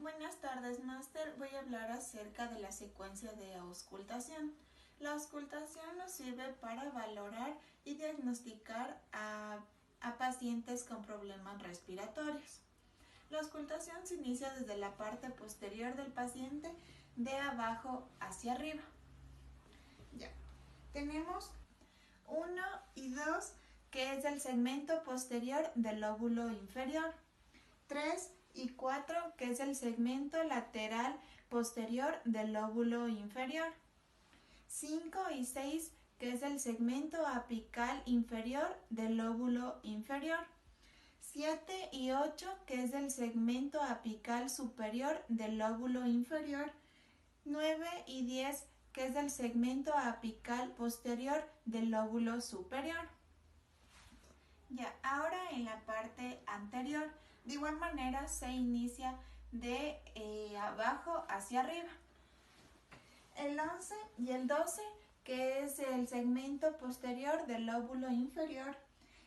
Buenas tardes, máster. Voy a hablar acerca de la secuencia de auscultación. La auscultación nos sirve para valorar y diagnosticar a pacientes con problemas respiratorios. La auscultación se inicia desde la parte posterior del paciente, de abajo hacia arriba. Ya. Tenemos 1 y 2, que es el segmento posterior del lóbulo inferior. 3 y 4, que es el segmento lateral posterior del lóbulo inferior. 5 y 6, que es el segmento apical inferior del lóbulo inferior. 7 y 8, que es el segmento apical superior del lóbulo inferior. 9 y 10, que es el segmento apical posterior del lóbulo superior. Ya, ahora en la parte anterior, de igual manera se inicia de abajo hacia arriba. El 11 y el 12, que es el segmento posterior del lóbulo inferior.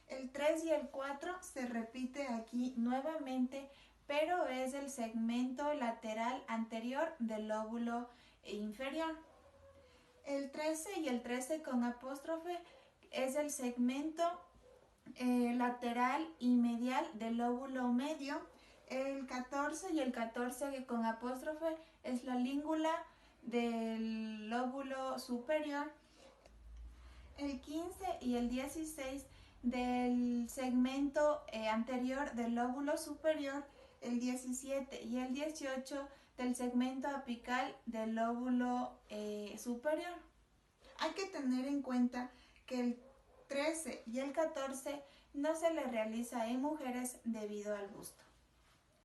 El 3 y el 4 se repite aquí nuevamente, pero es el segmento lateral anterior del lóbulo inferior. El 13 y el 13 con apóstrofe es el segmento lateral y medial del lóbulo medio. El 14 y el 14 con apóstrofe es la língula del lóbulo superior. El 15 y el 16 del segmento anterior del lóbulo superior. El 17 y el 18 del segmento apical del lóbulo superior. Hay que tener en cuenta que el 13 y el 14 no se le realiza en mujeres debido al busto.